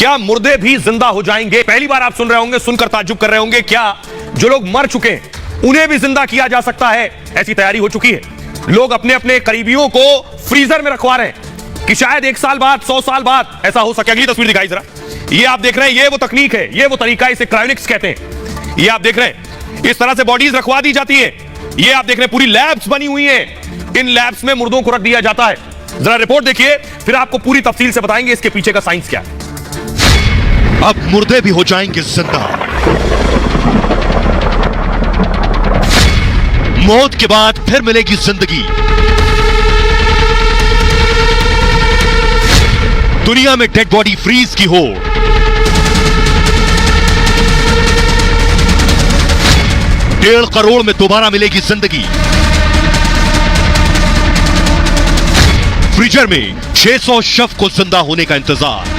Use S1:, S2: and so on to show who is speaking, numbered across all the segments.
S1: क्या मुर्दे भी जिंदा हो जाएंगे? पहली बार आप सुन रहे होंगे, सुनकर ताज्जुब कर रहे होंगे, क्या जो लोग मर चुके हैं उन्हें भी जिंदा किया जा सकता है? ऐसी तैयारी हो चुकी है। लोग अपने अपने करीबियों को फ्रीजर में रखवा रहे हैं कि शायद 1 साल बाद, 100 साल बाद ऐसा हो सके। अगली तस्वीर दिखाई जरा। ये आप देख रहे हैं, ये वो तकनीक है, ये वो तरीका, इसे क्रायोनिक्स कहते हैं। ये आप देख रहे हैं, इस तरह से बॉडीज रखवा दी जाती है। ये आप देख रहे हैं, पूरी लैब्स बनी हुई हैं। इन लैब्स में मुर्दों को रख दिया जाता है। जरा रिपोर्ट देखिए, फिर आपको पूरी तफसील से बताएंगे इसके पीछे का साइंस क्या है।
S2: अब मुर्दे भी हो जाएंगे जिंदा। मौत के बाद फिर मिलेगी जिंदगी। दुनिया में डेड बॉडी फ्रीज की होड़। डेढ़ करोड़ में दोबारा मिलेगी जिंदगी। फ्रीजर में 600 शव को जिंदा होने का इंतजार।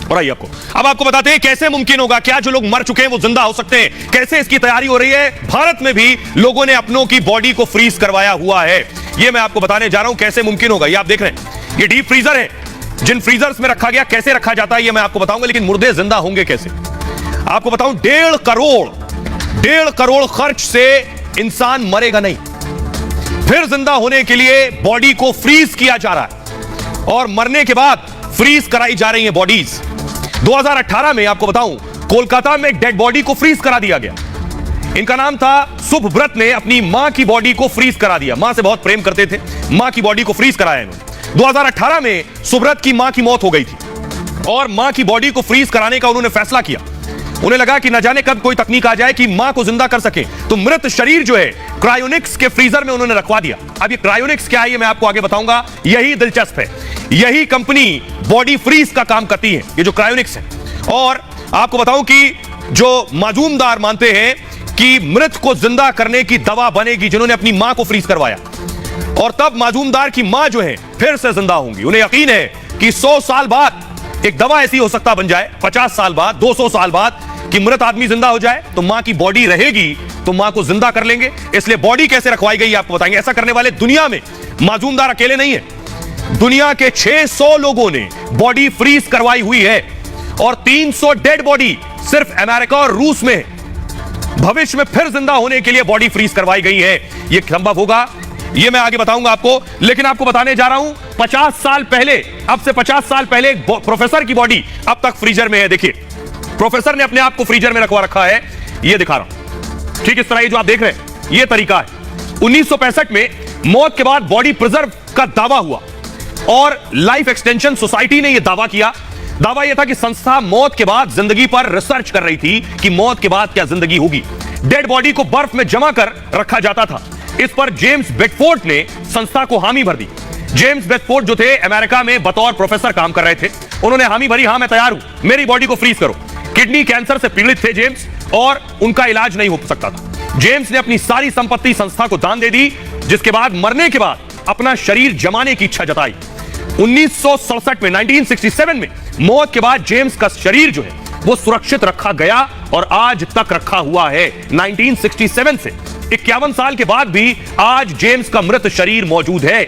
S1: और आइए अब आपको बताते हैं कैसे मुमकिन होगा, क्या जो लोग मर चुके हैं वो जिंदा हो सकते हैं, कैसे इसकी तैयारी हो रही है। भारत में भी लोगों ने अपनों की बॉडी को फ्रीज करवाया हुआ है। ये मैं आपको बताने जा रहा हूं कैसे मुमकिन होगा। ये आप देख रहे हैं, ये डीप फ्रीजर है। जिन फ्रीजर्स में रखा गया, कैसे रखा जाता है ये मैं आपको बताऊंगा, लेकिन मुर्दे जिंदा होंगे कैसे आपको बताऊं। 1.5 करोड़ खर्च से इंसान मरेगा नहीं, फिर जिंदा होने के लिए बॉडी को फ्रीज किया जा रहा है और मरने के बाद फ्रीज कराई जा रही है बॉडीज। 2018 में आपको बताऊं, कोलकाता में एक डेड बॉडी को फ्रीज करा दिया गया। इनका नाम था सुभव्रत ने अपनी मां की बॉडी को फ्रीज करा दिया। मां से बहुत प्रेम करते थे, मां की बॉडी को फ्रीज कराया इन्होंने। 2018 में सुभव्रत की मां की मौत हो गई थी और मां की बॉडी को फ्रीज कराने का उन्होंने फैसला किया। उन्हें लगा कि न जाने कब कोई तकनीक आ जाए कि मां को जिंदा कर सके, तो मृत शरीर जो है क्रायोनिक्स के फ्रीजर में उन्होंने रखवा दिया। अब ये क्रायोनिक्स क्या है ये मैं आपको आगे बताऊंगा। यही दिलचस्प है, यही कंपनी बॉडी फ्रीज का काम करती है, ये जो क्रायोनिक्स है। और आपको बताऊं कि जो माजूमदार मानते हैं कि मृत को जिंदा करने की दवा बनेगी, जिन्होंने अपनी मां को फ्रीज करवाया, और तब माजूमदार की मां जो है फिर से जिंदा होंगी। उन्हें यकीन है कि 100 साल बाद एक दवा ऐसी हो सकता बन जाए, 50 साल बाद, 200 साल बाद, कि मृत आदमी जिंदा हो जाए तो मां की बॉडी रहेगी, तो मां को जिंदा कर लेंगे। इसलिए बॉडी कैसे रखवाई गई आपको बताएंगे। ऐसा करने वाले दुनिया में माजूमदार अकेले नहीं है, दुनिया के 600 लोगों ने बॉडी फ्रीज करवाई हुई है और 300 डेड बॉडी सिर्फ अमेरिका और रूस में भविष्य में फिर जिंदा होने के लिए बॉडी फ्रीज करवाई गई है। यह संभव होगा, यह मैं आगे बताऊंगा आपको, लेकिन आपको बताने जा रहा हूं 50 साल पहले, अब से 50 साल पहले एक प्रोफेसर की बॉडी अब तक फ्रीजर में है। देखिए, प्रोफेसर ने अपने आप को फ्रीजर में रखवा रखा है। यह दिखा रहा हूं, ठीक इस तरह ये जो आप देख रहे हैं, यह तरीका है। 1965 में मौत के बाद बॉडी प्रिजर्व का दावा हुआ और लाइफ एक्सटेंशन सोसाइटी ने यह दावा किया। दावा यह था कि संस्था मौत के बाद जिंदगी पर रिसर्च कर रही थी कि मौत के बाद क्या जिंदगी होगी। डेड बॉडी को बर्फ में जमा कर रखा जाता था। इस पर जेम्स बेडफोर्ड ने संस्था को हामी भर दी। जेम्स बेडफोर्ड जो थे अमेरिका में बतौर प्रोफेसर काम कर रहे थे, उन्होंने हामी भरी, हां मैं तैयार हूं, मेरी बॉडी को फ्रीज करो। किडनी कैंसर से पीड़ित थे जेम्स और उनका इलाज नहीं हो सकता था। जेम्स ने अपनी सारी संपत्ति संस्था को दान दे दी, जिसके बाद मरने के बाद अपना शरीर जमाने की इच्छा जताई। 1967 में 1967 में मौत के बाद जेम्स का शरीर जो है वो सुरक्षित रखा गया और आज तक रखा हुआ है। 1967 से 51 साल के बाद भी आज जेम्स का मृत शरीर मौजूद है,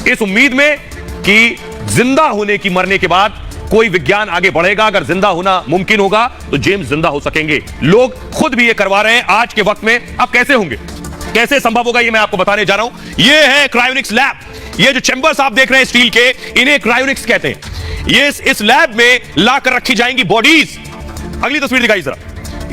S1: इस उम्मीद में कि जिंदा होने की, मरने के बाद कोई विज्ञान आगे बढ़ेगा। अगर जिंदा होना मुमकिन होगा तो जेम्स जिंदा हो सकेंगे। लोग खुद भी ये करवा रहे हैं आज के वक्त में। अब कैसे होंगे, कैसे संभव होगा, ये मैं आपको बताने जा रहा हूं। ये है क्रायोनिक्स लैब। ये जो चैंबर्स आप देख रहे हैं स्टील के, इन्हें क्रायोनिक्स कहते हैं। ये इस लैब में लाकर रखी जाएंगी बॉडीज। अगली तस्वीर दिखाई जरा।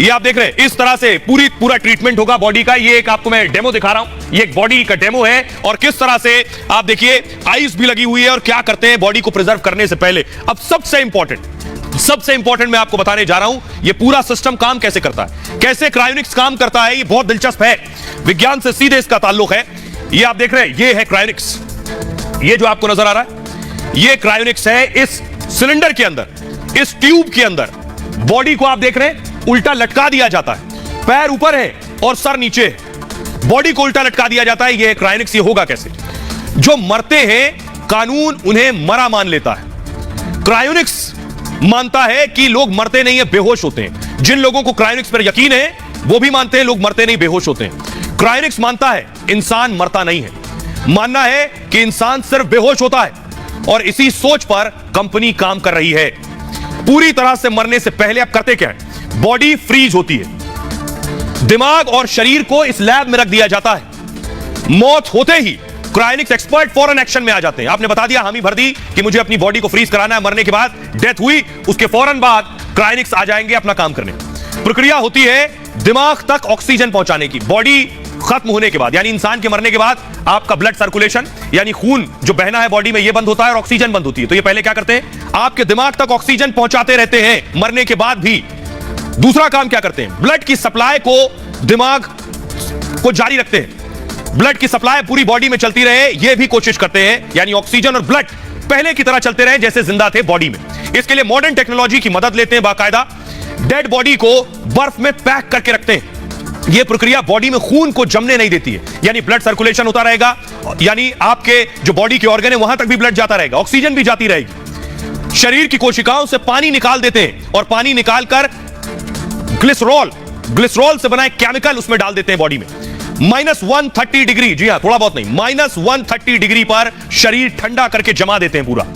S1: ये आप देख रहे हैं, इस तरह से पूरा ट्रीटमेंट होगा बॉडी का। ये एक आपको मैं डेमो दिखा रहा हूं, ये एक बॉडी का डेमो है और किस तरह से आप देखिए आइस भी लगी हुई है और क्या करते हैं बॉडी को प्रिजर्व करने से पहले। अब सबसे इंपॉर्टेंट मैं आपको बताने जा रहा हूं, ये पूरा सिस्टम काम कैसे करता है, कैसे क्रायोनिक्स काम करता है। ये बहुत दिलचस्प है, विज्ञान से सीधे इसका ताल्लुक है। ये आप देख रहे हैं, ये है क्रायोनिक्स। ये जो आपको नजर आ रहा है, ये क्रायोनिक्स है। इस सिलेंडर के अंदर, इस ट्यूब के अंदर बॉडी को आप देख रहे हैं उल्टा लटका दिया जाता है। पैर ऊपर है और सर नीचे है, बॉडी को उल्टा लटका दिया जाता है। ये क्रायोनिक्स। ये होगा कैसे, जो मरते हैं कानून उन्हें मरा मान लेता है। क्रायोनिक्स मानता है कि लोग मरते नहीं है, बेहोश होते हैं। जिन लोगों को क्रायोनिक्स पर यकीन है वो भी मानते हैं लोग मरते नहीं, बेहोश होते हैं। क्रायोनिक्स मानता है इंसान मरता नहीं है। मानना है कि इंसान सिर्फ बेहोश होता है और इसी सोच पर कंपनी काम कर रही है। पूरी तरह से मरने से पहले अब करते क्या है? बॉडी फ्रीज होती है, दिमाग और शरीर को इस लैब में रख दिया जाता है। मौत होते ही क्रायोनिक्स एक्सपर्ट फौरन एक्शन में आ जाते हैं। आपने बता दिया, हामी भर दी कि मुझे अपनी बॉडी को फ्रीज कराना है, मरने के बाद डेथ हुई, उसके फौरन बाद क्रायोनिक्स आ जाएंगे अपना काम करने। प्रक्रिया होती है दिमाग तक ऑक्सीजन पहुंचाने की। बॉडी खत्म होने के बाद, यानी इंसान के मरने के बाद आपका ब्लड सर्कुलेशन यानी खून जो बहना है बॉडी में, यह बंद होता है और ऑक्सीजन बंद होती है। तो ये पहले क्या करते हैं? आपके दिमाग तक ऑक्सीजन पहुंचाते रहते हैं मरने के बाद भी। दूसरा काम क्या करते हैं? ब्लड की सप्लाई को दिमाग को जारी रखते हैं। ब्लड की सप्लाई पूरी बॉडी में चलती रहे, यह भी कोशिश करते हैं, यानी ऑक्सीजन और ब्लड पहले की तरह चलते रहे जैसे जिंदा थे बॉडी में। इसके लिए मॉडर्न टेक्नोलॉजी की मदद लेते हैं। बाकायदा डेड बॉडी को बर्फ में पैक करके रखते हैं। यह प्रक्रिया बॉडी में खून को जमने नहीं देती है, यानी ब्लड सर्कुलेशन होता रहेगा, यानी आपके जो बॉडी के ऑर्गन है वहां तक भी ब्लड जाता रहेगा, ऑक्सीजन भी जाती रहेगी। शरीर की कोशिकाओं से पानी निकाल देते हैं और पानी निकालकर ग्लिसरॉल से बना एक केमिकल उसमें डाल देते हैं बॉडी में। -130 डिग्री, जी हां, थोड़ा बहुत नहीं, -130 डिग्री पर शरीर ठंडा करके जमा देते हैं पूरा।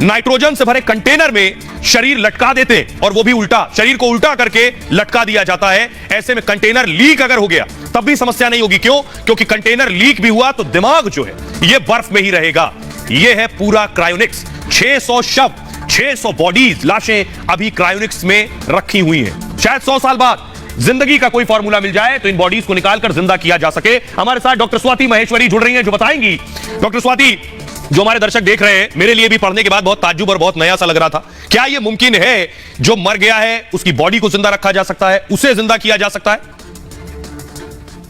S1: नाइट्रोजन से भरे कंटेनर में शरीर लटका देते हैं और वो भी उल्टा, शरीर को उल्टा करके लटका दिया जाता है। ऐसे में कंटेनर लीक अगर हो गया तब भी समस्या नहीं होगी। क्यों? क्योंकि कंटेनर लीक भी हुआ तो दिमाग जो है ये बर्फ में ही रहेगा। ये है पूरा क्रायोनिक्स। 600 शव, 600 बॉडीज, लाशें अभी क्रायोनिक्स में रखी हुई हैं। शायद 100 साल बाद जिंदगी का कोई फॉर्मूला मिल जाए तो इन बॉडीज को निकालकर जिंदा किया जा सके। हमारे साथ डॉक्टर स्वाति महेश्वरी जुड़ रही हैं जो बताएंगी। डॉक्टर स्वाति, जो हमारे दर्शक देख रहे हैं, मेरे लिए भी पढ़ने के बाद बहुत ताज्जुब और बहुत नया सा लग रहा था, क्या यह मुमकिन है जो मर गया है उसकी बॉडी को जिंदा रखा जा सकता है, उसे जिंदा किया जा सकता है?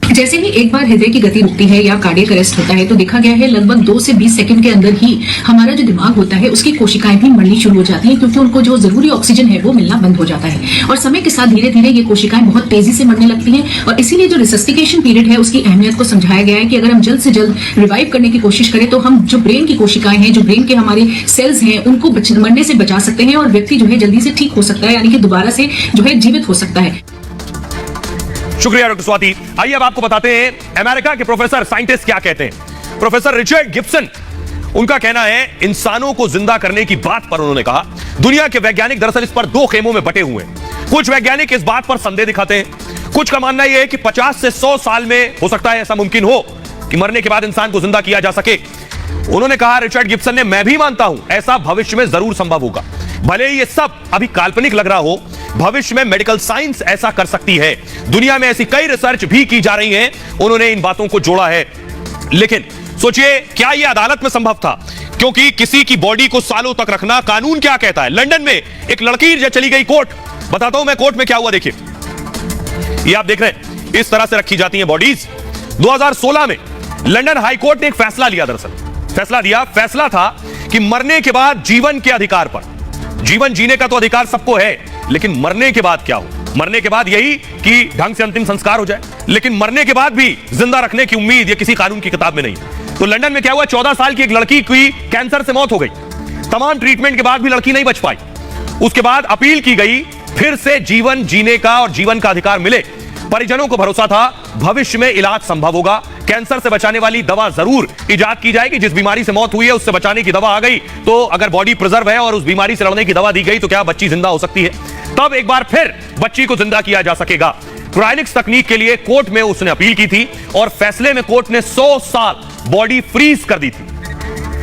S3: जैसे ही एक बार हृदय की गति रुकती है या कार्डियक अरेस्ट होता है तो देखा गया है लगभग 2 से 20 सेकंड के अंदर ही हमारा जो दिमाग होता है उसकी कोशिकाएं भी मरनी शुरू हो जाती हैं, क्योंकि उनको जो जरूरी ऑक्सीजन है वो मिलना बंद हो जाता है। और समय के साथ धीरे धीरे ये कोशिकाएं बहुत तेजी से मरने लगती हैं। और इसीलिए जो रिसस्टिकेशन पीरियड है उसकी अहमियत को समझाया गया है कि अगर हम जल्द से जल्द रिवाइव करने की कोशिश करें तो हम जो ब्रेन की कोशिकाएं हैं, जो ब्रेन के हमारे सेल्स हैं, उनको मरने से बचा सकते हैं और व्यक्ति जो है जल्दी से ठीक हो सकता है, यानी कि दोबारा से जो है जीवित हो सकता है।
S1: शुक्रिया डॉक्टर स्वाति। आइए अब आपको बताते हैं अमेरिका के प्रोफेसर साइंटिस्ट क्या कहते हैं। प्रोफेसर रिचर्ड गिब्सन, उनका कहना है इंसानों को जिंदा करने की बात पर उन्होंने कहा दुनिया के वैज्ञानिक दरअसल इस पर 2 खेमों में बटे हुए हैं। कुछ वैज्ञानिक इस बात पर संदेह दिखाते हैं, कुछ का मानना यह है कि 50 से 100 साल में हो सकता है ऐसा मुमकिन हो कि मरने के बाद इंसान को जिंदा किया जा सके। उन्होंने कहा, रिचर्ड गिब्सन ने, मैं भी मानता हूं ऐसा भविष्य में जरूर संभव होगा। भले ही ये सब अभी काल्पनिक लग रहा हो, भविष्य में मेडिकल साइंस ऐसा कर सकती है। दुनिया में ऐसी कई रिसर्च भी की जा रही हैं। उन्होंने इन बातों को जोड़ा है। लेकिन सोचिए, क्या यह अदालत में संभव था? क्योंकि किसी की बॉडी को सालों तक रखना, कानून क्या कहता है? लंदन में एक लड़की जो चली गई कोर्ट, बताता हूं मैं कोर्ट में क्या हुआ। देखिए, ये आप देख रहे हैं, इस तरह से रखी जाती हैं बॉडीज। 2016 में लंदन हाई कोर्ट ने एक फैसला लिया। दरअसल फैसला था कि मरने के बाद जीवन के अधिकार पर, जीवन जीने का तो अधिकार सबको है, लेकिन मरने के बाद क्या हो? मरने के बाद यही कि ढंग से अंतिम संस्कार हो जाए, लेकिन मरने के बाद भी जिंदा रखने की उम्मीद ये किसी कानून की किताब में नहीं। तो लंदन में क्या हुआ, 14 साल की एक लड़की की कैंसर से मौत हो गई। तमाम ट्रीटमेंट के बाद भी लड़की नहीं बच पाई। उसके बाद अपील की गई, फिर से जीवन जीने का और जीवन का अधिकार मिले। परिजनों को भरोसा था भविष्य में इलाज संभव होगा, कैंसर से बचाने वाली दवा जरूर इजाद की जाएगी। जिस बीमारी से मौत हुई है उससे बचाने की दवा आ गई, तो अगर बॉडी प्रिजर्व है और उस बीमारी से लड़ने की दवा दी गई तो क्या बच्ची जिंदा हो सकती है? तब एक बार फिर बच्ची को जिंदा किया जा सकेगा। क्रायोनिक्स तकनीक के लिए कोर्ट में उसने अपील की थी और फैसले में कोर्ट ने 100 साल बॉडी फ्रीज कर दी थी।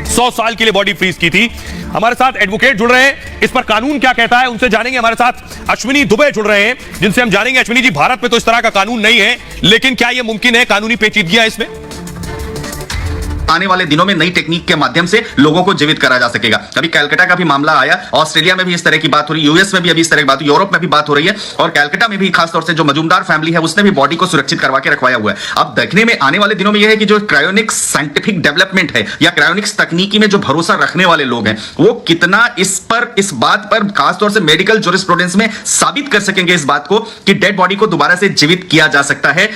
S1: 100 साल के लिए बॉडी फ्रीज की थी। हमारे साथ एडवोकेट जुड़ रहे हैं, इस पर कानून क्या कहता है उनसे जानेंगे। हमारे साथ अश्विनी दुबे जुड़ रहे हैं, जिनसे हम जानेंगे। अश्विनी जी, भारत में तो इस तरह का कानून नहीं है, लेकिन क्या यह मुमकिन है? कानूनी पेचीदगियां इसमें?
S4: आने वाले दिनों में नई टेक्निक के माध्यम से लोगों को जीवित करा जा सकेगा। अभी कैलकाटा का भी मामला आया, ऑस्ट्रेलिया में भी इस तरह की बात हो रही है, यूएस में भी अभी इस तरह की बात, यूरोप में भी बात हो रही है, और कैलकाटा में भी खासतौर से जो मजूमदार फैमिली है उसने भी बॉडी को सुरक्षित करवा के रखवाया हुआ है। अब देखने में आने वाले दिनों में यह है कि जो क्रायोनिक्स साइंटिफिक डेवलपमेंट है या क्रायोनिक्स तकनीकी में जो भरोसा रखने वाले लोग हैं वो कितना इस बात पर खासतौर से मेडिकल जूरिस्प्रूडेंस में साबित कर सकेंगे इस बात को कि डेड बॉडी को दोबारा से जीवित किया जा सकता है।